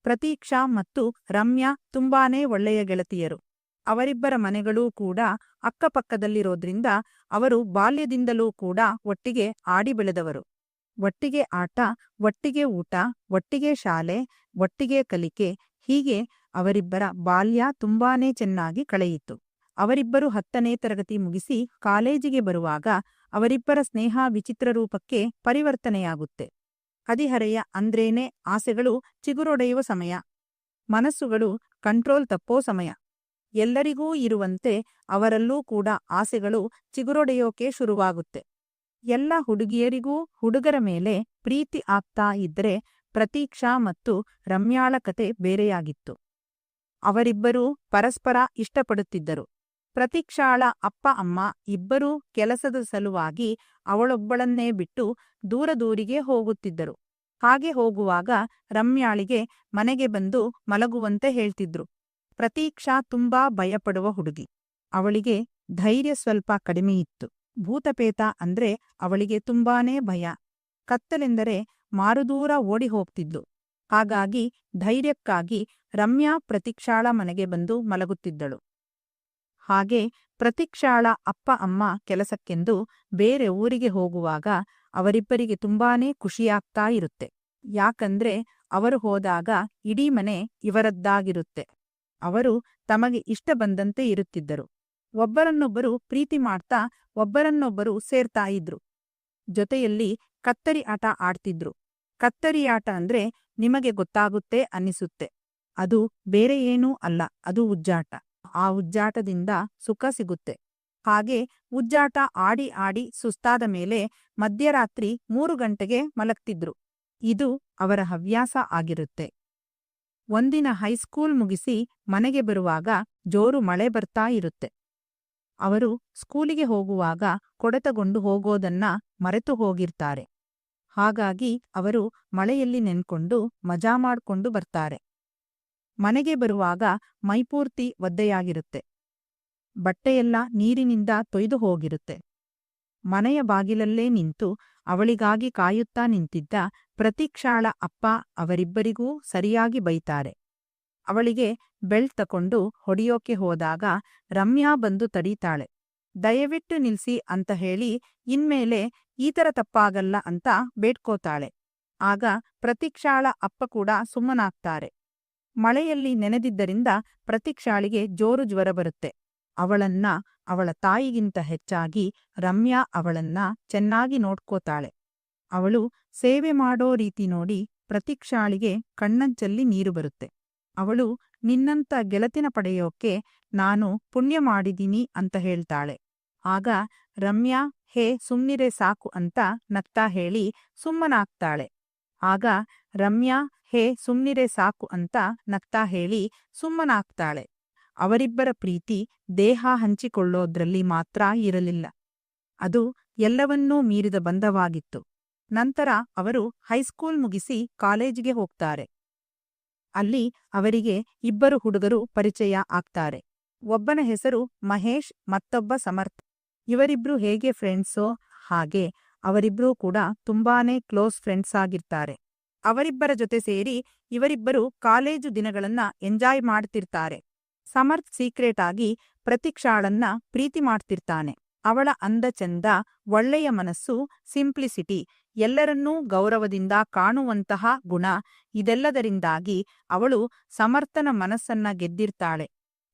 ಪ್ರತೀಕ್ಷಾ ಮತ್ತು ರಮ್ಯಾ ತುಂಬಾನೇ ಒಳ್ಳೆಯ ಗೆಳತಿಯರು. ಅವರಿಬ್ಬರ ಮನೆಗಳೂ ಕೂಡ ಅಕ್ಕಪಕ್ಕದಲ್ಲಿರೋದ್ರಿಂದ ಅವರು ಬಾಲ್ಯದಿಂದಲೂ ಕೂಡ ಒಟ್ಟಿಗೆ ಆಡಿ ಬೆಳೆದವರು. ಒಟ್ಟಿಗೆ ಆಟ, ಒಟ್ಟಿಗೆ ಊಟ, ಒಟ್ಟಿಗೆ ಶಾಲೆ, ಒಟ್ಟಿಗೆ ಕಲಿಕೆ, ಹೀಗೆ ಅವರಿಬ್ಬರ ಬಾಲ್ಯ ತುಂಬಾನೇ ಚೆನ್ನಾಗಿ ಕಳೆಯಿತು. ಅವರಿಬ್ಬರು 10ನೇ ತರಗತಿ ಮುಗಿಸಿ ಕಾಲೇಜಿಗೆ ಬರುವಾಗ ಅವರಿಬ್ಬರ ಸ್ನೇಹ ವಿಚಿತ್ರ ರೂಪಕ್ಕೆ ಪರಿವರ್ತನೆಯಾಗುತ್ತೆ. ಹದಿಹರೆಯ ಅಂದ್ರೇನೆ ಆಸೆಗಳು ಚಿಗುರೊಡೆಯುವ ಸಮಯ, ಮನಸ್ಸುಗಳು ಕಂಟ್ರೋಲ್ ತಪ್ಪೋ ಸಮಯ. ಎಲ್ಲರಿಗೂ ಇರುವಂತೆ ಅವರಲ್ಲೂ ಕೂಡ ಆಸೆಗಳು ಚಿಗುರೊಡೆಯೋಕೆ ಶುರುವಾಗುತ್ತೆ. ಎಲ್ಲ ಹುಡುಗಿಯರಿಗೂ ಹುಡುಗರ ಮೇಲೆ ಪ್ರೀತಿ ಆಗ್ತಾ ಇದ್ರೆ ಪ್ರತೀಕ್ಷಾ ಮತ್ತು ರಮ್ಯಾಳ ಕತೆ ಬೇರೆಯಾಗಿತ್ತು. ಅವರಿಬ್ಬರೂ ಪರಸ್ಪರ ಇಷ್ಟಪಡುತ್ತಿದ್ದರು. ಪ್ರತೀಕ್ಷಾಳ ಅಪ್ಪ ಅಮ್ಮ ಇಬ್ಬರೂ ಕೆಲಸದ ಸಲುವಾಗಿ ಅವಳೊಬ್ಬಳನ್ನೇ ಬಿಟ್ಟು ದೂರದೂರಿಗೆ ಹೋಗುತ್ತಿದ್ದರು. ಹಾಗೆ ಹೋಗುವಾಗ ರಮ್ಯಾಳಿಗೆ ಮನೆಗೆ ಬಂದು ಮಲಗುವಂತೆ ಹೇಳ್ತಿದ್ರು. ಪ್ರತೀಕ್ಷಾ ತುಂಬಾ ಭಯಪಡುವ ಹುಡುಗಿ. ಅವಳಿಗೆ ಧೈರ್ಯ ಸ್ವಲ್ಪ ಕಡಿಮೆಯಿತ್ತು. ಭೂತಪೇತ ಅಂದ್ರೆ ಅವಳಿಗೆ ತುಂಬಾನೇ ಭಯ. ಕತ್ತಲೆಂದರೆ ಮಾರುದೂರ ಓಡಿ ಹೋಗ್ತಿದ್ಲು. ಹಾಗಾಗಿ ಧೈರ್ಯಕ್ಕಾಗಿ ರಮ್ಯಾ ಪ್ರತೀಕ್ಷಾಳ ಮನೆಗೆ ಬಂದು ಮಲಗುತ್ತಿದ್ದಳು. ಹಾಗೆ ಪ್ರತೀಕ್ಷಾಳ ಅಪ್ಪ ಅಮ್ಮ ಕೆಲಸಕ್ಕೆಂದು ಬೇರೆ ಊರಿಗೆ ಹೋಗುವಾಗ ಅವರಿಬ್ಬರಿಗೆ ತುಂಬಾನೇ ಖುಷಿಯಾಗ್ತಾ ಇರುತ್ತೆ. ಯಾಕಂದ್ರೆ ಅವರು ಹೋದಾಗ ಇಡೀ ಮನೆ ಇವರದ್ದಾಗಿರುತ್ತೆ. ಅವರು ತಮಗೆ ಇಷ್ಟ ಬಂದಂತೆ ಇರುತ್ತಿದ್ದರು. ಒಬ್ಬರನ್ನೊಬ್ಬರು ಪ್ರೀತಿ ಮಾಡ್ತಾ ಒಬ್ಬರನ್ನೊಬ್ಬರು ಸೇರ್ತಾ ಇದ್ರು. ಜೊತೆಯಲ್ಲಿ ಕತ್ತರಿ ಆಟ ಆಡ್ತಿದ್ರು. ಕತ್ತರಿ ಆಟ ಅಂದ್ರೆ ನಿಮಗೆ ಗೊತ್ತಾಗುತ್ತೆ ಅನ್ನಿಸುತ್ತೆ. ಅದು ಬೇರೆ ಏನೂ ಅಲ್ಲ, ಅದು ಉಜ್ಜಾಟ. ಆ ಉಜ್ಜಾಟದಿಂದ ಸುಖ ಸಿಗುತ್ತೆ. ಹಾಗೆ ಉಜ್ಜಾಟ ಆಡಿ ಆಡಿ ಸುಸ್ತಾದ ಮೇಲೆ ಮಧ್ಯರಾತ್ರಿ 3 ಗಂಟೆಗೆ ಮಲಗ್ತಿದ್ರು. ಇದು ಅವರ ಹವ್ಯಾಸ ಆಗಿರುತ್ತೆ. ಒಂದಿನ ಹೈಸ್ಕೂಲ್ ಮುಗಿಸಿ ಮನೆಗೆ ಬರುವಾಗ ಜೋರು ಮಳೆ ಬರ್ತಾ ಇರುತ್ತೆ. ಅವರು ಸ್ಕೂಲಿಗೆ ಹೋಗುವಾಗ ಕೊಡೆ ತಗೊಂಡು ಹೋಗೋದನ್ನ ಮರೆತು ಹೋಗಿರ್ತಾರೆ. ಹಾಗಾಗಿ ಅವರು ಮಳೆಯಲ್ಲಿ ನೆನ್ಕೊಂಡು ಮಜಾ ಮಾಡ್ಕೊಂಡು ಬರ್ತಾರೆ. ಮನೆಗೆ ಬರುವಾಗ ಮೈಪೂರ್ತಿ ಒದ್ದೆಯಾಗಿರುತ್ತೆ. ಬಟ್ಟೆಯೆಲ್ಲ ನೀರಿನಿಂದ ತೊಯ್ದು ಹೋಗಿರುತ್ತೆ. ಮನೆಯ ಬಾಗಿಲಲ್ಲೇ ನಿಂತು ಅವಳಿಗಾಗಿ ಕಾಯುತ್ತಾ ನಿಂತಿದ್ದ ಪ್ರತೀಕ್ಷಾಳ ಅಪ್ಪ ಅವರಿಬ್ಬರಿಗೂ ಸರಿಯಾಗಿ ಬೈತಾರೆ. ಅವಳಿಗೆ ಬೆಲ್ಟ್ ತಕೊಂಡು ಹೊಡಿಯೋಕೆ ಹೋದಾಗ ರಮ್ಯಾ ಬಂದು ತಡೀತಾಳೆ. ದಯವಿಟ್ಟು ನಿಲ್ಸಿ ಅಂತ ಹೇಳಿ ಇನ್ಮೇಲೆ ಈ ಥರ ತಪ್ಪಾಗಲ್ಲ ಅಂತ ಬೇಡ್ಕೋತಾಳೆ. ಆಗ ಪ್ರತೀಕ್ಷಾಳ ಅಪ್ಪ ಕೂಡ ಸುಮ್ಮನಾಗ್ತಾರೆ. ಮಳೆಯಲ್ಲಿ ನೆನೆದಿದ್ದರಿಂದ ಪ್ರತೀಕ್ಷಾಳಿಗೆ ಜೋರು ಜ್ವರ ಬರುತ್ತೆ. ಅವಳನ್ನ ಅವಳ ತಾಯಿಗಿಂತ ಹೆಚ್ಚಾಗಿ ರಮ್ಯಾ ಅವಳನ್ನ ಚೆನ್ನಾಗಿ ನೋಡ್ಕೋತಾಳೆ. ಅವಳು ಸೇವೆ ಮಾಡೋ ರೀತಿ ನೋಡಿ ಪ್ರತೀಕ್ಷಾಳಿಗೆ ಕಣ್ಣಂಚಲ್ಲಿ ನೀರು ಬರುತ್ತೆ. ಅವಳು ನಿನ್ನಂತ ಗೆಳತಿನ ಪಡೆಯೋಕೆ ನಾನು ಪುಣ್ಯ ಮಾಡಿದೀನಿ ಅಂತ ಹೇಳ್ತಾಳೆ. ಆಗ ರಮ್ಯಾ ಹೇ ಸುಮ್ನಿರೆ ಸಾಕು ಅಂತ ನಗ್ತಾ ಹೇಳಿ ಸುಮ್ಮನಾಗ್ತಾಳೆ. ಆಗ ರಮ್ಯಾ ಹೇ ಸುಮ್ನಿರೆ ಸಾಕು ಅಂತ ನಗ್ತಾ ಹೇಳಿ ಸುಮ್ಮನಾಗ್ತಾಳೆ. ಅವರಿಬ್ಬರ ಪ್ರೀತಿ ದೇಹ ಹಂಚಿಕೊಳ್ಳೋದ್ರಲ್ಲಿ ಮಾತ್ರ ಇರಲಿಲ್ಲ. ಅದು ಎಲ್ಲವನ್ನೂ ಮೀರಿದ ಬಂಧವಾಗಿತ್ತು. ನಂತರ ಅವರು ಹೈಸ್ಕೂಲ್ ಮುಗಿಸಿ ಕಾಲೇಜಿಗೆ ಹೋಗ್ತಾರೆ. ಅಲ್ಲಿ ಅವರಿಗೆ ಇಬ್ಬರು ಹುಡುಗರು ಪರಿಚಯ ಆಗ್ತಾರೆ. ಒಬ್ಬನ ಹೆಸರು ಮಹೇಶ್, ಮತ್ತೊಬ್ಬ ಸಮರ್ಥ್. ಇವರಿಬ್ರು ಹೇಗೆ ಫ್ರೆಂಡ್ಸೋ ಹಾಗೆ ಅವರಿಬ್ರೂ ಕೂಡ ತುಂಬಾನೇ ಕ್ಲೋಸ್ ಫ್ರೆಂಡ್ಸ್ ಆಗಿರ್ತಾರೆ. ಅವರಿಬ್ಬರ ಜೊತೆ ಸೇರಿ ಇವರಿಬ್ಬರು ಕಾಲೇಜು ದಿನಗಳನ್ನ ಎಂಜಾಯ್ ಮಾಡ್ತಿರ್ತಾರೆ. ಸಮರ್ಥ್ ಸೀಕ್ರೆಟ್ ಆಗಿ ಪ್ರತೀಕ್ಷಾಳನ್ನ ಪ್ರೀತಿ ಮಾಡ್ತಿರ್ತಾನೆ. ಅವಳ ಅಂದ ಚಂದ, ಒಳ್ಳೆಯ ಮನಸ್ಸು, ಸಿಂಪ್ಲಿಸಿಟಿ, ಎಲ್ಲರನ್ನೂ ಗೌರವದಿಂದ ಕಾಣುವಂತಹ ಗುಣ, ಇದೆಲ್ಲದರಿಂದಾಗಿ ಅವಳು ಸಮರ್ಥನ ಮನಸ್ಸನ್ನ ಗೆದ್ದಿರ್ತಾಳೆ.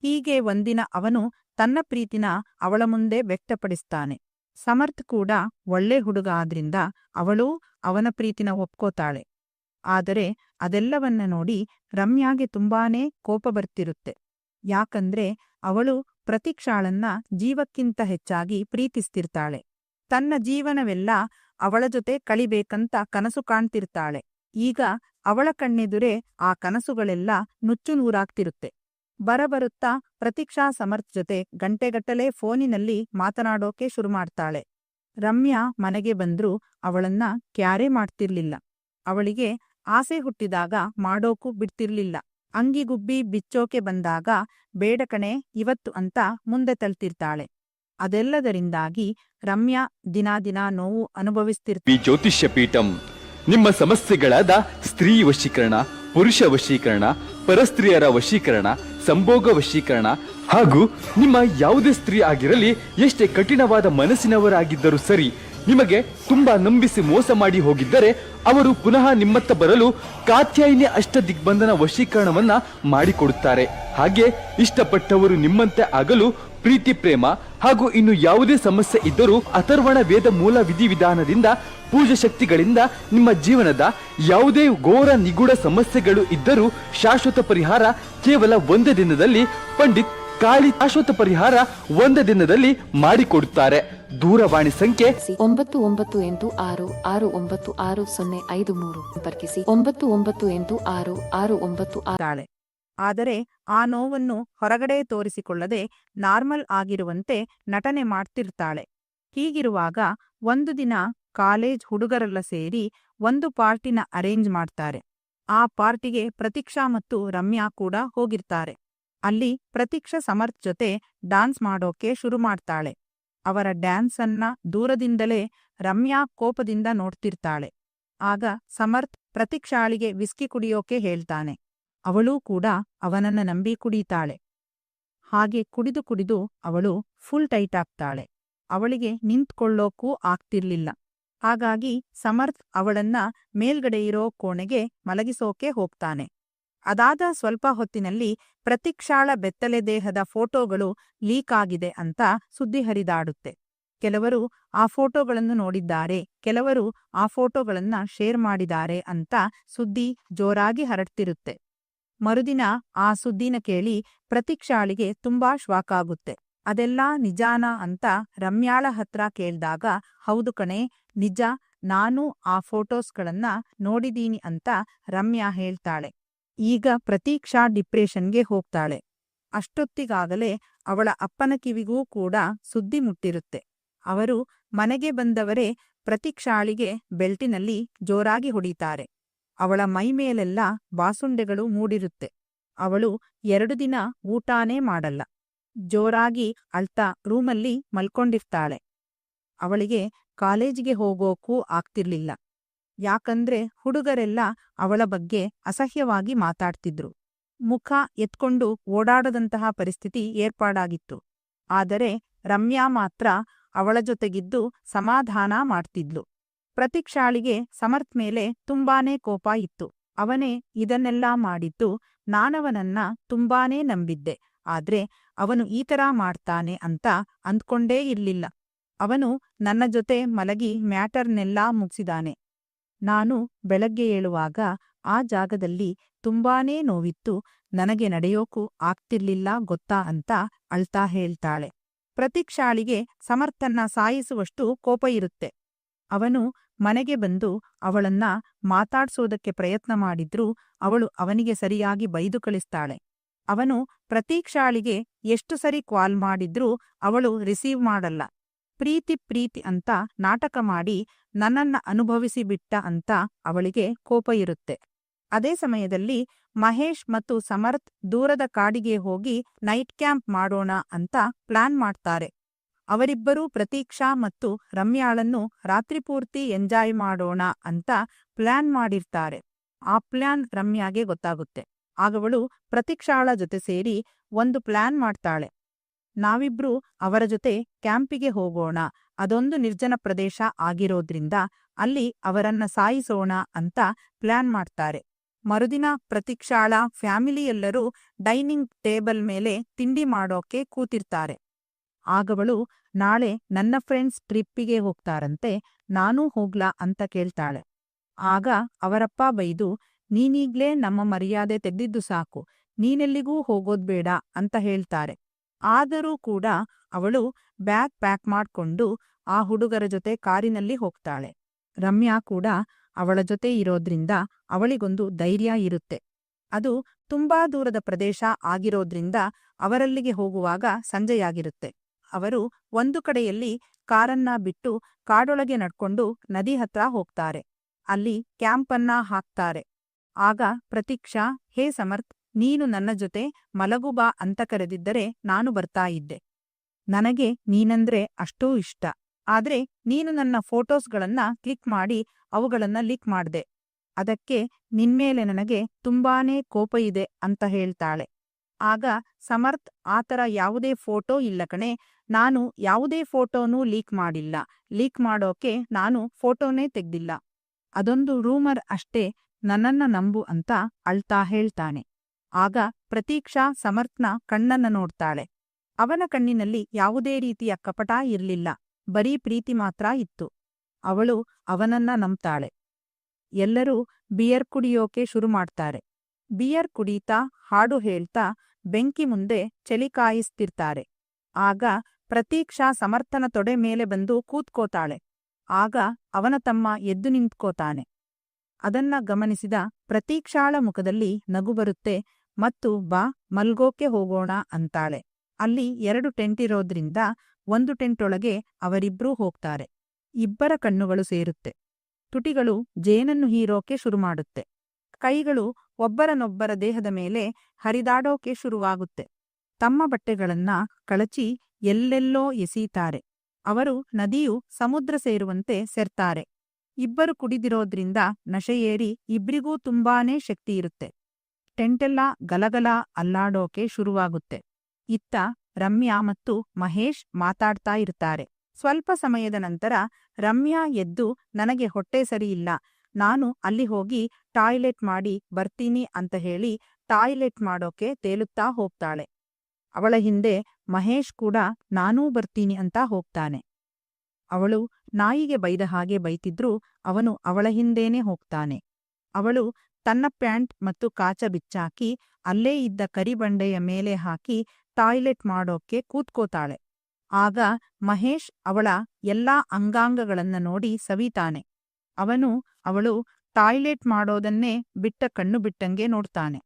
ಹೀಗೆ ಒಂದಿನ ಅವನು ತನ್ನ ಪ್ರೀತಿನ ಅವಳ ಮುಂದೆ ವ್ಯಕ್ತಪಡಿಸ್ತಾನೆ. ಸಮರ್ಥ್ ಕೂಡ ಒಳ್ಳೆ ಹುಡುಗ ಆದ್ರಿಂದ ಅವಳೂ ಅವನ ಪ್ರೀತಿನ ಒಪ್ಕೋತಾಳೆ. ಆದರೆ ಅದೆಲ್ಲವನ್ನ ನೋಡಿ ರಮ್ಯಾಗೆ ತುಂಬಾನೇ ಕೋಪ ಬರ್ತಿರುತ್ತೆ. ಯಾಕಂದ್ರೆ ಅವಳು ಪ್ರತೀಕ್ಷಾಳನ್ನ ಜೀವಕ್ಕಿಂತ ಹೆಚ್ಚಾಗಿ ಪ್ರೀತಿಸ್ತಿರ್ತಾಳೆ. ತನ್ನ ಜೀವನವೆಲ್ಲ ಅವಳ ಜೊತೆ ಕಳಿಬೇಕಂತ ಕನಸು ಕಾಣ್ತಿರ್ತಾಳೆ. ಈಗ ಅವಳ ಕಣ್ಣೆದುರೇ ಆ ಕನಸುಗಳೆಲ್ಲ ನುಚ್ಚುನೂರಾಗ್ತಿರುತ್ತೆ. ಬರಬರುತ್ತಾ ಪ್ರತೀಕ್ಷಾ ಸಮರ್ಥ್ ಜೊತೆ ಗಂಟೆಗಟ್ಟಲೆ ಫೋನಿನಲ್ಲಿ ಮಾತನಾಡೋಕೆ ಶುರುಮಾಡ್ತಾಳೆ. ರಮ್ಯಾ ಮನೆಗೆ ಬಂದ್ರೂ ಅವಳನ್ನ ಕ್ಯಾರೇ ಮಾಡ್ತಿರ್ಲಿಲ್ಲ. ಅವಳಿಗೆ ಆಸೆ ಹುಟ್ಟಿದಾಗ ಮಾಡೋಕು ಬಿಡ್ತಿರ್ಲಿಲ್ಲ. ಅಂಗಿಗುಬ್ಬಿ ಬಿಚ್ಚೋಕೆ ಬಂದಾಗ ಬೇಡ ಕಣೆ ಇವತ್ತು ಅಂತ ಮುಂದೆ ತಳ್ತಿರ್ತಾಳೆ. ಅದೆಲ್ಲದರಿಂದಾಗಿ ರಮ್ಯಾ ದಿನ ನೋವು ಅನುಭವಿಸ್ತಿರ್ತಾಳೆ. ಜ್ಯೋತಿಷ್ಯ ಪೀಠಂ ನಿಮ್ಮ ಸಮಸ್ಯೆಗಳಾದ ಸ್ತ್ರೀ ವಶೀಕರಣ, ಪುರುಷ ವಶೀಕರಣ, ಪರಸ್ತ್ರೀಯರ ವಶೀಕರಣ, ಸಂಭೋಗ ವಶೀಕರಣ ಹಾಗೂ ನಿಮ್ಮ ಯಾವುದೇ ಸ್ತ್ರೀ ಆಗಿರಲಿ, ಎಷ್ಟೇ ಕಠಿಣವಾದ ಮನಸ್ಸಿನವರಾಗಿದ್ದರೂ ಸರಿ, ನಿಮಗೆ ತುಂಬಾ ನಂಬಿಸಿ ಮೋಸ ಮಾಡಿ ಹೋಗಿದ್ದರೆ ಅವರು ಪುನಃ ನಿಮ್ಮತ್ತ ಬರಲು ಕಾತ್ಯಾಯಿನಿ ಅಷ್ಟದಿಗ್ಬಂಧನ ವಶೀಕರಣವನ್ನ ಮಾಡಿಕೊಡುತ್ತಾರೆ. ಹಾಗೆ ಇಷ್ಟಪಟ್ಟವರು ನಿಮ್ಮಂತೆ ಆಗಲು ಪ್ರೀತಿ, ಪ್ರೇಮ ಹಾಗೂ ಇನ್ನು ಯಾವುದೇ ಸಮಸ್ಯೆ ಇದ್ದರೂ ಅಥರ್ವಣ ವೇದ ಮೂಲ ವಿಧಿವಿಧಾನದಿಂದ ಪೂಜಾ ಶಕ್ತಿಗಳಿಂದ ನಿಮ್ಮ ಜೀವನದ ಯಾವುದೇ ಘೋರ ನಿಗೂಢ ಸಮಸ್ಯೆಗಳು ಇದ್ದರೂ ಶಾಶ್ವತ ಪರಿಹಾರ ಕೇವಲ ಒಂದೇ ದಿನದಲ್ಲಿ ಪಂಡಿತ್ ಕಾಳಿ ಶಾಶ್ವತ ಪರಿಹಾರ ಒಂದೇ ದಿನದಲ್ಲಿ ಮಾಡಿಕೊಡುತ್ತಾರೆ. ದೂರವಾಣಿ ಸಂಖ್ಯೆ 9986696053 ಸಂಪರ್ಕಿಸಿ. 9986696053. ಆದರೆ ಆ ನೋವನ್ನು ಹೊರಗಡೆ ತೋರಿಸಿಕೊಳ್ಳದೆ ನಾರ್ಮಲ್ ಆಗಿರುವಂತೆ ನಟನೆ ಮಾಡ್ತಿರ್ತಾಳೆ. ಹೀಗಿರುವಾಗ ಒಂದು ದಿನ ಕಾಲೇಜ್ ಹುಡುಗರೆಲ್ಲ ಸೇರಿ ಒಂದು ಪಾರ್ಟಿನ ಅರೇಂಜ್ ಮಾಡ್ತಾರೆ. ಆ ಪಾರ್ಟಿಗೆ ಪ್ರತೀಕ್ಷಾ ಮತ್ತು ರಮ್ಯಾ ಕೂಡ ಹೋಗಿರ್ತಾರೆ. ಅಲ್ಲಿ ಪ್ರತೀಕ್ಷಾ ಸಮರ್ಥ್ ಜೊತೆ ಡಾನ್ಸ್ ಮಾಡೋಕೆ ಶುರು ಮಾಡ್ತಾಳೆ. ಅವರ ಡ್ಯಾನ್ಸ್ ಅನ್ನ ದೂರದಿಂದಲೇ ರಮ್ಯಾ ಕೋಪದಿಂದ ನೋಡ್ತಿರ್ತಾಳೆ. ಆಗ ಸಮರ್ಥ್ ಪ್ರತೀಕ್ಷಾಳಿಗೆ ವಿಸ್ಕಿ ಕುಡಿಯೋಕೆ ಹೇಳ್ತಾನೆ. ಅವಳೂ ಕೂಡ ಅವನನ್ನ ನಂಬಿ ಕುಡಿತಾಳೆ. ಹಾಗೆ ಕುಡಿದು ಕುಡಿದು ಅವಳು ಫುಲ್ ಟೈಟ್ ಆಗ್ತಾಳೆ. ಅವಳಿಗೆ ನಿಂತ್ಕೊಳ್ಳೋಕೂ ಆಗ್ತಿರ್ಲಿಲ್ಲ. ಹಾಗಾಗಿ ಸಮರ್ಥ್ ಅವಳನ್ನ ಮೇಲ್ಗಡೆ ಇರೋ ಕೋಣೆಗೆ ಮಲಗಿಸೋಕೆ ಹೋಗ್ತಾನೆ. ಅದಾದ ಸ್ವಲ್ಪ ಹೊತ್ತಿನಲ್ಲಿ ಪ್ರತೀಕ್ಷಾಳ ಬೆತ್ತಲೆ ದೇಹದ ಫೋಟೋಗಳು ಲೀಕ್ ಆಗಿದೆ ಅಂತ ಸುದ್ದಿ ಹರಿದಾಡುತ್ತೆ. ಕೆಲವರು ಆ ಫೋಟೋಗಳನ್ನು ನೋಡಿದ್ದಾರೆ, ಕೆಲವರು ಆ ಫೋಟೋಗಳನ್ನ ಶೇರ್ ಮಾಡಿದ್ದಾರೆ ಅಂತ ಸುದ್ದಿ ಜೋರಾಗಿ ಹರಡ್ತಿರುತ್ತೆ. ಮರುದಿನ ಆ ಸುದ್ದಿನ ಕೇಳಿ ಪ್ರತೀಕ್ಷಾಳಿಗೆ ತುಂಬಾ ಶಾಕ್ ಆಗುತ್ತೆ. ಅದೆಲ್ಲಾ ನಿಜಾನಾ ಅಂತ ರಮ್ಯಾಳ ಹತ್ರ ಕೇಳ್ದಾಗ, ಹೌದು ಕಣೆ, ನಿಜ, ನಾನು ಆ ಫೋಟೋಸ್ಗಳನ್ನ ನೋಡಿದೀನಿ ಅಂತ ರಮ್ಯಾ ಹೇಳ್ತಾಳೆ. ಈಗ ಪ್ರತೀಕ್ಷಾ ಡಿಪ್ರೆಷನ್ಗೆ ಹೋಗ್ತಾಳೆ. ಅಷ್ಟೊತ್ತಿಗಾಗಲೇ ಅವಳ ಅಪ್ಪನ ಕಿವಿಗೂ ಕೂಡ ಸುದ್ದಿ ಮುಟ್ಟಿರುತ್ತೆ. ಅವರು ಮನೆಗೆ ಬಂದವರೇ ಪ್ರತೀಕ್ಷಾಳಿಗೆ ಬೆಲ್ಟಿನಲ್ಲಿ ಜೋರಾಗಿ ಹೊಡಿತಾರೆ. ಅವಳ ಮೈಮೇಲೆಲ್ಲ ಬಾಸುಂಡೆಗಳು ಮೂಡಿರುತ್ತೆ. ಅವಳು 2 ದಿನ ಊಟಾನೇ ಮಾಡಲ್ಲ. ಜೋರಾಗಿ ಅಳ್ತಾ ರೂಮಲ್ಲಿ ಮಲ್ಕೊಂಡಿರ್ತಾಳೆ. ಅವಳಿಗೆ ಕಾಲೇಜಿಗೆ ಹೋಗೋಕೂ ಆಗ್ತಿರ್ಲಿಲ್ಲ. ಯಾಕಂದ್ರೆ ಹುಡುಗರೆಲ್ಲ ಅವಳ ಬಗ್ಗೆ ಅಸಹ್ಯವಾಗಿ ಮಾತಾಡ್ತಿದ್ರು. ಮುಖ ಎತ್ಕೊಂಡು ಓಡಾಡದಂತಹ ಪರಿಸ್ಥಿತಿ ಏರ್ಪಾಡಾಗಿತ್ತು. ಆದರೆ ರಮ್ಯಾ ಮಾತ್ರ ಅವಳ ಜೊತೆಗಿದ್ದು ಸಮಾಧಾನ ಮಾಡ್ತಿದ್ಲು. ಪ್ರತೀಕ್ಷಾಳಿಗೆ ಸಮರ್ಥ್ ಮೇಲೆ ತುಂಬಾನೇ ಕೋಪ ಇತ್ತು. ಅವನೇ ಇದನ್ನೆಲ್ಲ ಮಾಡಿದ್ದು. ನಾನವನನ್ನ ತುಂಬಾನೇ ನಂಬಿದ್ದೆ, ಆದ್ರೆ ಅವನು ಈ ಥರ ಮಾಡ್ತಾನೆ ಅಂತ ಅಂದ್ಕೊಂಡೇ ಇರ್ಲಿಲ್ಲ. ಅವನು ನನ್ನ ಜೊತೆ ಮಲಗಿ ಮ್ಯಾಟರ್ನೆಲ್ಲ ಮುಗಿಸಿದಾನೆ. ನಾನು ಬೆಳಗ್ಗೆ ಏಳುವಾಗ ಆ ಜಾಗದಲ್ಲಿ ತುಂಬಾನೇ ನೋವಿತ್ತು. ನನಗೆ ನಡೆಯೋಕೂ ಆಗ್ತಿರ್ಲಿಲ್ಲ ಗೊತ್ತಾ ಅಂತ ಅಳ್ತಾ ಹೇಳ್ತಾಳೆ. ಪ್ರತೀಕ್ಷಾಳಿಗೆ ಸಮರ್ಥನ್ನ ಸಾಯಿಸುವಷ್ಟು ಕೋಪ ಇರುತ್ತೆ. ಅವನು ಮನೆಗೆ ಬಂದು ಅವಳನ್ನ ಮಾತಾಡ್ಸೋದಕ್ಕೆ ಪ್ರಯತ್ನ ಮಾಡಿದ್ರೂ ಅವಳು ಅವನಿಗೆ ಸರಿಯಾಗಿ ಬೈದು ಕಳಿಸ್ತಾಳೆ. ಅವನು ಪ್ರತೀಕ್ಷಾಳಿಗೆ ಎಷ್ಟು ಸರಿ ಕಾಲ್ ಮಾಡಿದ್ರೂ ಅವಳು ರಿಸೀವ್ ಮಾಡಲ್ಲ. ಪ್ರೀತಿ ಅಂತ ನಾಟಕ ಮಾಡಿ ನನ್ನನ್ನ ಅನುಭವಿಸಿಬಿಟ್ಟ ಅಂತ ಅವಳಿಗೆ ಕೋಪ ಇರುತ್ತೆ. ಅದೇ ಸಮಯದಲ್ಲಿ ಮಹೇಶ್ ಮತ್ತು ಸಮರ್ಥ್ ದೂರದ ಕಾಡಿಗೆ ಹೋಗಿ ನೈಟ್ ಕ್ಯಾಂಪ್ ಮಾಡೋಣ ಅಂತ ಪ್ಲಾನ್ ಮಾಡ್ತಾರೆ. ಅವರಿಬ್ಬರೂ ಪ್ರತೀಕ್ಷಾ ಮತ್ತು ರಮ್ಯಾಳನ್ನು ರಾತ್ರಿಪೂರ್ತಿ ಎಂಜಾಯ್ ಮಾಡೋಣ ಅಂತ ಪ್ಲಾನ್ ಮಾಡಿರ್ತಾರೆ. ಆ ಪ್ಲಾನ್ ರಮ್ಯಾಗೆ ಗೊತ್ತಾಗುತ್ತೆ. ಆಗವಳು ಪ್ರತೀಕ್ಷಾಳ ಜೊತೆ ಸೇರಿ ಒಂದು ಪ್ಲಾನ್ ಮಾಡ್ತಾಳೆ. ನಾವಿಬ್ರೂ ಅವರ ಜೊತೆ ಕ್ಯಾಂಪಿಗೆ ಹೋಗೋಣ, ಅದೊಂದು ನಿರ್ಜನ ಪ್ರದೇಶ ಆಗಿರೋದ್ರಿಂದ ಅಲ್ಲಿ ಅವರನ್ನ ಸಾಯಿಸೋಣ ಅಂತ ಪ್ಲಾನ್ ಮಾಡ್ತಾರೆ. ಮರುದಿನ ಪ್ರತೀಕ್ಷಾಳ ಫ್ಯಾಮಿಲಿಯೆಲ್ಲರೂ ಡೈನಿಂಗ್ ಟೇಬಲ್ ಮೇಲೆ ತಿಂಡಿ ಮಾಡೋಕೆ ಕೂತಿರ್ತಾರೆ. ಆಗವಳು ನಾಳೆ ನನ್ನ ಫ್ರೆಂಡ್ಸ್ ಟ್ರಿಪ್ಪಿಗೆ ಹೋಗ್ತಾರಂತೆ, ನಾನೂ ಹೋಗ್ಲಾ ಅಂತ ಕೇಳ್ತಾಳೆ. ಆಗ ಅವರಪ್ಪ ಬೈದು, ನೀನೀಗ್ಲೇ ನಮ್ಮ ಮರ್ಯಾದೆ ತೆಗ್ದಿದ್ದು ಸಾಕು, ನೀನೆಲ್ಲಿಗೂ ಹೋಗೋದ್ಬೇಡ ಅಂತ ಹೇಳ್ತಾರೆ. ಆದರೂ ಕೂಡ ಅವಳು ಬ್ಯಾಗ್ ಪ್ಯಾಕ್ ಮಾಡ್ಕೊಂಡು ಆ ಹುಡುಗರ ಜೊತೆ ಕಾರಿನಲ್ಲಿ ಹೋಗ್ತಾಳೆ. ರಮ್ಯಾ ಕೂಡ ಅವಳ ಜೊತೆ ಇರೋದ್ರಿಂದ ಅವಳಿಗೊಂದು ಧೈರ್ಯ ಇರುತ್ತೆ. ಅದು ತುಂಬಾ ದೂರದ ಪ್ರದೇಶ ಆಗಿರೋದ್ರಿಂದ ಅವರಲ್ಲಿಗೆ ಹೋಗುವಾಗ ಸಂಜೆಯಾಗಿರುತ್ತೆ. ಅವರು ಒಂದು ಕಡೆಯಲ್ಲಿ ಕಾರನ್ನ ಬಿಟ್ಟು ಕಾಡೊಳಗೆ ನಡ್ಕೊಂಡು ನದಿ ಹತ್ರ ಹೋಗ್ತಾರೆ. ಅಲ್ಲಿ ಕ್ಯಾಂಪನ್ನ ಹಾಕ್ತಾರೆ. ಆಗ ಪ್ರತೀಕ್ಷಾ, ಹೇ ಸಮರ್ಥ್, ನೀನು ನನ್ನ ಜೊತೆ ಮಲಗು ಬಾ ಅಂತ ಕರೆದಿದ್ದರೆ ನಾನು ಬರ್ತಾ ಇದ್ದೆ. ನನಗೆ ನೀನಂದ್ರೆ ಅಷ್ಟೂ ಇಷ್ಟ. ಆದ್ರೆ ನೀನು ನನ್ನ ಫೋಟೋಸ್ಗಳನ್ನ ಕ್ಲಿಕ್ ಮಾಡಿ ಅವುಗಳನ್ನ ಲೀಕ್ ಮಾಡ್ದೆ. ಅದಕ್ಕೆ ನಿನ್ಮೇಲೆ ನನಗೆ ತುಂಬಾನೇ ಕೋಪ ಇದೆ ಅಂತ ಹೇಳ್ತಾಳೆ. ಆಗ ಸಮರ್ಥ್ ಆತರ ಯಾವುದೇ ಫೋಟೋ ಇಲ್ಲ ಕಣೆ, ನಾನು ಯಾವುದೇ ಫೋಟೋನೂ ಲೀಕ್ ಮಾಡಿಲ್ಲ, ಲೀಕ್ ಮಾಡೋಕೆ ನಾನು ಫೋಟೋನೇ ತೆಗ್ದಿಲ್ಲ, ಅದೊಂದು ರೂಮರ್ ಅಷ್ಟೇ, ನನ್ನನ್ನ ನಂಬು ಅಂತ ಅಳ್ತಾ ಹೇಳ್ತಾನೆ. ಆಗ ಪ್ರತೀಕ್ಷಾ ಸಮರ್ಥ್ನ ಕಣ್ಣನ್ನ ನೋಡ್ತಾಳೆ. ಅವನ ಕಣ್ಣಿನಲ್ಲಿ ಯಾವುದೇ ರೀತಿಯ ಕಪಟ ಇರ್ಲಿಲ್ಲ, ಬರೀ ಪ್ರೀತಿ ಮಾತ್ರ ಇತ್ತು. ಅವಳು ಅವನನ್ನ ನಂಬ್ತಾಳೆ. ಎಲ್ಲರೂ ಬಿಯರ್ ಕುಡಿಯೋಕೆ ಶುರು ಮಾಡ್ತಾರೆ. ಬಿಯರ್ ಕುಡೀತಾ ಹಾಡು ಹೇಳ್ತಾ ಬೆಂಕಿ ಮುಂದೆ ಚಳಿ ಕಾಯಿಸ್ತಿರ್ತಾರೆ. ಆಗ ಪ್ರತೀಕ್ಷಾ ಸಮರ್ಥನ ತೊಡೆ ಮೇಲೆ ಬಂದು ಕೂತ್ಕೋತಾಳೆ. ಆಗ ಅವನ ತಮ್ಮ ಎದ್ದು ನಿಂತ್ಕೋತಾನೆ. ಅದನ್ನ ಗಮನಿಸಿದ ಪ್ರತೀಕ್ಷಾಳ ಮುಖದಲ್ಲಿ ನಗು ಬರುತ್ತೆ ಮತ್ತು ಬಾ ಮಲ್ಗೋಕೆ ಹೋಗೋಣ ಅಂತಾಳೆ. ಅಲ್ಲಿ 2 ಟೆಂಟಿರೋದ್ರಿಂದ ಒಂದು ಟೆಂಟೊಳಗೆ ಅವರಿಬ್ರೂ ಹೋಗ್ತಾರೆ. ಇಬ್ಬರ ಕಣ್ಣುಗಳು ಸೇರುತ್ತೆ. ತುಟಿಗಳು ಜೇನನ್ನು ಹೀರೋಕೆ ಶುರುಮಾಡುತ್ತೆ. ಕೈಗಳು ಒಬ್ಬರನೊಬ್ಬರ ದೇಹದ ಮೇಲೆ ಹರಿದಾಡೋಕೆ ಶುರುವಾಗುತ್ತೆ. ತಮ್ಮ ಬಟ್ಟೆಗಳನ್ನ ಕಳಚಿ ಎಲ್ಲೆಲ್ಲೋ ಎಸೀತಾರೆ. ಅವರು ನದಿಯು ಸಮುದ್ರ ಸೇರುವಂತೆ ಸೇರ್ತಾರೆ. ಇಬ್ಬರು ಕುಡಿದಿರೋದ್ರಿಂದ ನಶೆಯೇರಿ ಇಬ್ರಿಗೂ ತುಂಬಾನೇ ಶಕ್ತಿಯಿರುತ್ತೆ. ಟೆಂಟೆಲ್ಲ ಗಲಗಲ ಅಲ್ಲಾಡೋಕೆ ಶುರುವಾಗುತ್ತೆ. ಇತ್ತ ರಮ್ಯಾ ಮತ್ತು ಮಹೇಶ್ ಮಾತಾಡ್ತಾ ಇರ್ತಾರೆ. ಸ್ವಲ್ಪ ಸಮಯದ ನಂತರ ರಮ್ಯಾ ಎದ್ದು ನನಗೆ ಹೊಟ್ಟೆ ಸರಿಯಿಲ್ಲ, ನಾನು ಅಲ್ಲಿ ಹೋಗಿ ಟಾಯ್ಲೆಟ್ ಮಾಡಿ ಬರ್ತೀನಿ ಅಂತ ಹೇಳಿ ಟಾಯ್ಲೆಟ್ ಮಾಡೋಕೆ ತೇಲುತ್ತಾ ಹೋಗ್ತಾಳೆ. ಅವಳ ಹಿಂದೆ ಮಹೇಶ್ ಕೂಡ ನಾನೂ ಬರ್ತೀನಿ ಅಂತ ಹೋಗ್ತಾನೆ. ಅವಳು ನಾಯಿಗೆ ಬೈದ ಹಾಗೆ ಬೈತಿದ್ರೂ ಅವನು ಅವಳ ಹಿಂದೇನೆ ಹೋಗ್ತಾನೆ. ಅವಳು ತನ್ನ ಪ್ಯಾಂಟ್ ಮತ್ತು ಕಾಚ ಬಿಚ್ಚಾಕಿ ಅಲ್ಲೇ ಇದ್ದ ಕರಿಬಂಡೆಯ ಮೇಲೆ ಹಾಕಿ ಟಾಯ್ಲೆಟ್ ಮಾಡೋಕೆ ಕೂತ್ಕೋತಾಳೆ. ಆಗ ಮಹೇಶ್ ಅವಳ ಎಲ್ಲಾ ಅಂಗಾಂಗಗಳನ್ನ ನೋಡಿ ಸವಿತಾನೆ. ಅವನು ಅವಳು ಟಾಯ್ಲೆಟ್ ಮಾಡೋದನ್ನೇ ಬಿಟ್ಟ ಕಣ್ಣು ಬಿಟ್ಟಂಗೆ ನೋಡ್ತಾನೆ.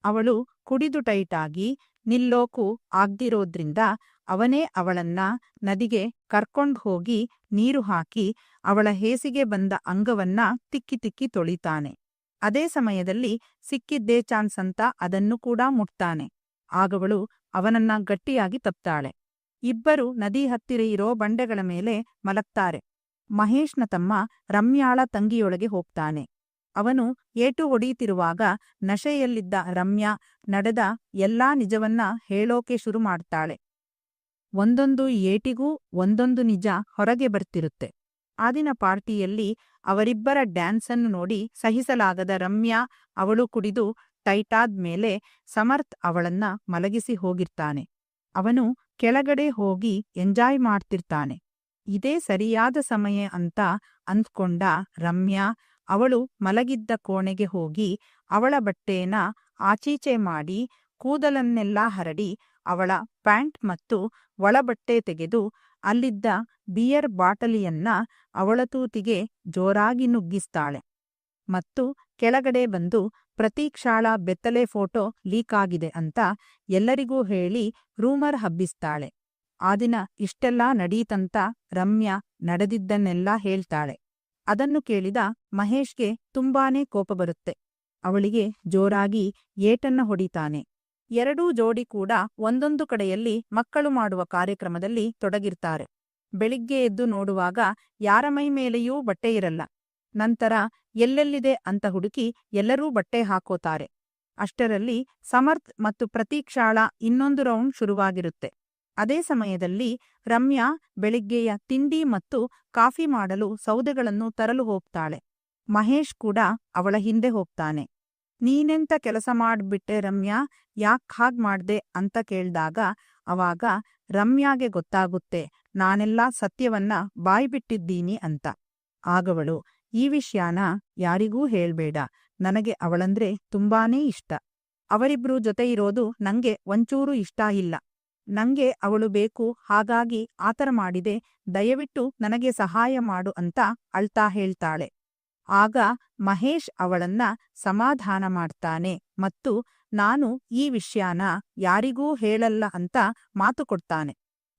ಅವಳು ಕುಡಿದು ಟೈಟಾಗಿ ನಿಲ್ಲೋಕು ಆಗ್ದಿರೋದ್ರಿಂದ ಅವನೇ ಅವಳನ್ನ ನದಿಗೆ ಕರ್ಕೊಂಡ್ ಹೋಗಿ ನೀರು ಹಾಕಿ ಅವಳ ಹೇಸಿಗೆ ಬಂದ ಅಂಗವನ್ನ ತಿಕ್ಕಿ ತಿಕ್ಕಿ ತೊಳಿತಾನೆ. ಅದೇ ಸಮಯದಲ್ಲಿ ಸಿಕ್ಕಿದ್ದೇ ಚಾನ್ಸ್ ಅಂತ ಅದನ್ನು ಕೂಡ ಮುಟ್ತಾನೆ. ಆಗವಳು ಅವನನ್ನ ಗಟ್ಟಿಯಾಗಿ ತಪ್ತಾಳೆ. ಇಬ್ಬರು ನದಿ ಹತ್ತಿರ ಇರೋ ಬಂಡೆಗಳ ಮೇಲೆ ಮಲಗ್ತಾರೆ. ಮಹೇಶ್ನ ತಮ್ಮ ರಮ್ಯಾಳ ತಂಗಿಯೊಳಗೆ ಹೋಗ್ತಾನೆ. ಅವನು ಏಟು ಹೊಡೀತಿರುವಾಗ ನಶೆಯಲ್ಲಿದ್ದ ರಮ್ಯಾ ನಡೆದ ಎಲ್ಲಾ ನಿಜವನ್ನ ಹೇಳೋಕೆ ಶುರು ಮಾಡ್ತಾಳೆ. ಒಂದೊಂದು ಏಟಿಗೂ ಒಂದೊಂದು ನಿಜ ಹೊರಗೆ ಬರ್ತಿರುತ್ತೆ. ಆ ದಿನ ಪಾರ್ಟಿಯಲ್ಲಿ ಅವರಿಬ್ಬರ ಡ್ಯಾನ್ಸನ್ನು ನೋಡಿ ಸಹಿಸಲಾಗದ ರಮ್ಯಾ ಅವಳು ಕುಡಿದು ಟೈಟಾದ್ಮೇಲೆ ಸಮರ್ಥ್ ಅವಳನ್ನ ಮಲಗಿಸಿ ಹೋಗಿರ್ತಾನೆ. ಅವನು ಕೆಳಗಡೆ ಹೋಗಿ ಎಂಜಾಯ್ ಮಾಡ್ತಿರ್ತಾನೆ. ಇದೇ ಸರಿಯಾದ ಸಮಯ ಅಂತ ಅಂದ್ಕೊಂಡ ರಮ್ಯಾ ಅವಳು ಮಲಗಿದ್ದ ಕೋಣೆಗೆ ಹೋಗಿ ಅವಳ ಬಟ್ಟೆನ ಆಚೀಚೆ ಮಾಡಿ ಕೂದಲನ್ನೆಲ್ಲ ಹರಡಿ ಅವಳ ಪ್ಯಾಂಟ್ ಮತ್ತು ಒಳಬಟ್ಟೆ ತೆಗೆದು ಅಲ್ಲಿದ್ದ ಬಿಯರ್ ಬಾಟಲಿಯನ್ನ ಅವಳ ತೂತಿಗೆ ಜೋರಾಗಿ ನುಗ್ಗಿಸ್ತಾಳೆ. ಮತ್ತು ಕೆಳಗಡೆ ಬಂದು ಪ್ರತೀಕ್ಷಾಳ ಬೆತ್ತಲೆ ಫೋಟೋ ಲೀಕಾಗಿದೆ ಅಂತ ಎಲ್ಲರಿಗೂ ಹೇಳಿ ರೂಮರ್ ಹಬ್ಬಿಸ್ತಾಳೆ. ಆ ದಿನ ಇಷ್ಟೆಲ್ಲ ನಡೀತಂತ ರಮ್ಯಾ ನಡೆದಿದ್ದನ್ನೆಲ್ಲ ಹೇಳ್ತಾಳೆ. ಅದನ್ನು ಕೇಳಿದ ಮಹೇಶ್ಗೆ ತುಂಬಾನೇ ಕೋಪ ಬರುತ್ತೆ. ಅವಳಿಗೆ ಜೋರಾಗಿ ಏಟನ್ನ ಹೊಡಿತಾನೆ. ಎರಡೂ ಜೋಡಿ ಕೂಡ ಒಂದೊಂದು ಕಡೆಯಲ್ಲಿ ಮಕ್ಕಳು ಮಾಡುವ ಕಾರ್ಯಕ್ರಮದಲ್ಲಿ ತೊಡಗಿರ್ತಾರೆ. ಬೆಳಿಗ್ಗೆ ಎದ್ದು ನೋಡುವಾಗ ಯಾರ ಮೈ ಮೇಲೆಯೂ ಬಟ್ಟೆ ಇರಲ್ಲ. ನಂತರ ಎಲ್ಲೆಲ್ಲಿದೆ ಅಂತ ಹುಡುಕಿ ಎಲ್ಲರೂ ಬಟ್ಟೆ ಹಾಕೋತಾರೆ. ಅಷ್ಟರಲ್ಲಿ ಸಮರ್ಥ್ ಮತ್ತು ಪ್ರತೀಕ್ಷಾಳ ಇನ್ನೊಂದು ರೌಂಡ್ ಶುರುವಾಗಿರುತ್ತೆ. ಅದೇ ಸಮಯದಲ್ಲಿ ರಮ್ಯಾ ಬೆಳಿಗ್ಗೆಯ ತಿಂಡಿ ಮತ್ತು ಕಾಫಿ ಮಾಡಲು ಸೌದೆಗಳನ್ನು ತರಲು ಹೋಗ್ತಾಳೆ. ಮಹೇಶ್ ಕೂಡ ಅವಳ ಹಿಂದೆ ಹೋಗ್ತಾನೆ. ನೀನೆಂತ ಕೆಲಸ ಮಾಡ್ಬಿಟ್ಟೆ ರಮ್ಯಾ, ಯಾಕ್ ಹಾಗ್ ಮಾಡ್ದೆ ಅಂತ ಕೇಳ್ದಾಗ ಅವಾಗ ರಮ್ಯಾಗೆ ಗೊತ್ತಾಗುತ್ತೆ ನಾನೆಲ್ಲ ಸತ್ಯವನ್ನ ಬಾಯ್ಬಿಟ್ಟಿದ್ದೀನಿ ಅಂತ. ಆಗವಳು, ಈ ವಿಷಯನ ಯಾರಿಗೂ ಹೇಳ್ಬೇಡ, ನನಗೆ ಅವಳಂದ್ರೆ ತುಂಬಾನೇ ಇಷ್ಟ. ಅವರಿಬ್ರೂ ಜೊತೆ ಇರೋದು ನಂಗೆ ಒಂಚೂರು ಇಷ್ಟ ಇಲ್ಲ. ನಂಗೆ ಅವಳು ಬೇಕು, ಹಾಗಾಗಿ ಆತರ ಮಾಡಿದೆ, ದಯವಿಟ್ಟು ನನಗೆ ಸಹಾಯ ಮಾಡು ಅಂತ ಅಳ್ತಾ ಹೇಳ್ತಾಳೆ. ಆಗ ಮಹೇಶ್ ಅವಳನ್ನ ಸಮಾಧಾನ ಮಾಡ್ತಾನೆ ಮತ್ತು ನಾನು ಈ ವಿಷಯನ ಯಾರಿಗೂ ಹೇಳಲ್ಲ ಅಂತ ಮಾತು ಕೊಡ್ತಾನೆ.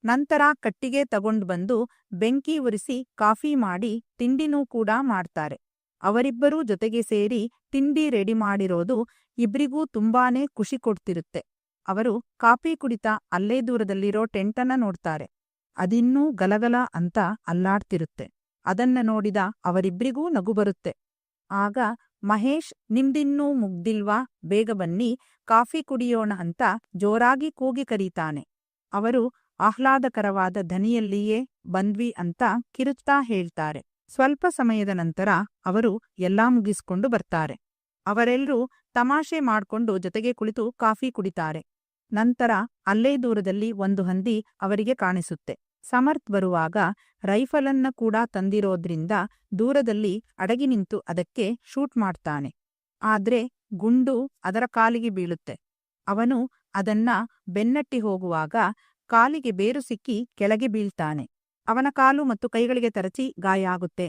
ನಂತರ ಕಟ್ಟಿಗೆ ತಗೊಂಡು ಬಂದು ಬೆಂಕಿ ಉರಿಸಿ ಕಾಫಿ ಮಾಡಿ ತಿಂಡಿನೂ ಕೂಡ ಮಾಡ್ತಾರೆ. ಅವರಿಬ್ಬರೂ ಜೊತೆಗೆ ಸೇರಿ ತಿಂಡಿ ರೆಡಿ ಮಾಡಿರೋದು ಇಬ್ರಿಗೂ ತುಂಬಾನೇ ಖುಷಿ ಕೊಡ್ತಿರುತ್ತೆ. ಅವರು ಕಾಫಿ ಕುಡಿತಾ ಅಲ್ಲೇ ದೂರದಲ್ಲಿರೋ ಟೆಂಟನ್ನ ನೋಡ್ತಾರೆ. ಅದಿನ್ನೂ ಗಲಗಲ ಅಂತ ಅಲ್ಲಾಡ್ತಿರುತ್ತೆ. ಅದನ್ನ ನೋಡಿದ ಅವರಿಬ್ರಿಗೂ ನಗು ಬರುತ್ತೆ. ಆಗ ಮಹೇಶ್ ನಿಮ್ದಿನ್ನೂ ಮುಗ್ದಿಲ್ವಾ, ಬೇಗ ಬನ್ನಿ, ಕಾಫಿ ಕುಡಿಯೋಣ ಅಂತ ಜೋರಾಗಿ ಕೂಗಿ ಕರೀತಾನೆ. ಅವರು ಆಹ್ಲಾದಕರವಾದ ಧನಿಯಲ್ಲಿಯೇ ಬಂದ್ವಿ ಅಂತ ಕಿರುಚ್ತಾ ಹೇಳ್ತಾರೆ. ಸ್ವಲ್ಪ ಸಮಯದ ನಂತರ ಅವರು ಎಲ್ಲಾ ಮುಗಿಸ್ಕೊಂಡು ಬರ್ತಾರೆ. ಅವರೆಲ್ಲರೂ ತಮಾಷೆ ಮಾಡ್ಕೊಂಡು ಜೊತೆಗೆ ಕುಳಿತು ಕಾಫಿ ಕುಡಿತಾರೆ. ನಂತರ ಅಲ್ಲೇ ದೂರದಲ್ಲಿ ಒಂದು ಹಂದಿ ಅವರಿಗೆ ಕಾಣಿಸುತ್ತೆ. ಸಮರ್ಥ್ ಬರುವಾಗ ರೈಫಲನ್ನ ಕೂಡ ತಂದಿರೋದ್ರಿಂದ ದೂರದಲ್ಲಿ ಅಡಗಿ ನಿಂತು ಅದಕ್ಕೆ ಶೂಟ್ ಮಾಡ್ತಾನೆ. ಆದ್ರೆ ಗುಂಡು ಅದರ ಕಾಲಿಗೆ ಬೀಳುತ್ತೆ. ಅವನು ಅದನ್ನ ಬೆನ್ನಟ್ಟಿ ಹೋಗುವಾಗ ಕಾಲಿಗೆ ಬೇರು ಸಿಕ್ಕಿ ಕೆಳಗೆ ಬೀಳ್ತಾನೆ. ಅವನ ಕಾಲು ಮತ್ತು ಕೈಗಳಿಗೆ ತರಚಿ ಗಾಯ ಆಗುತ್ತೆ.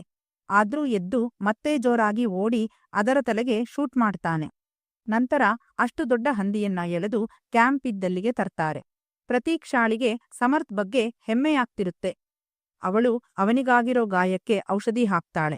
ಆದ್ರೂ ಎದ್ದು ಮತ್ತೆ ಜೋರಾಗಿ ಓಡಿ ಅದರ ತಲೆಗೆ ಶೂಟ್ ಮಾಡ್ತಾನೆ. ನಂತರ ಅಷ್ಟು ದೊಡ್ಡ ಹಂದಿಯನ್ನ ಎಳೆದು ಕ್ಯಾಂಪ್ ಇದ್ದಲ್ಲಿಗೆ ತರ್ತಾರೆ. ಪ್ರತೀಕ್ಷಾಳಿಗೆ ಸಮರ್ಥ್ ಬಗ್ಗೆ ಹೆಮ್ಮೆಯಾಗ್ತಿರುತ್ತೆ. ಅವಳು ಅವನಿಗಾಗಿರೋ ಗಾಯಕ್ಕೆ ಔಷಧಿ ಹಾಕ್ತಾಳೆ.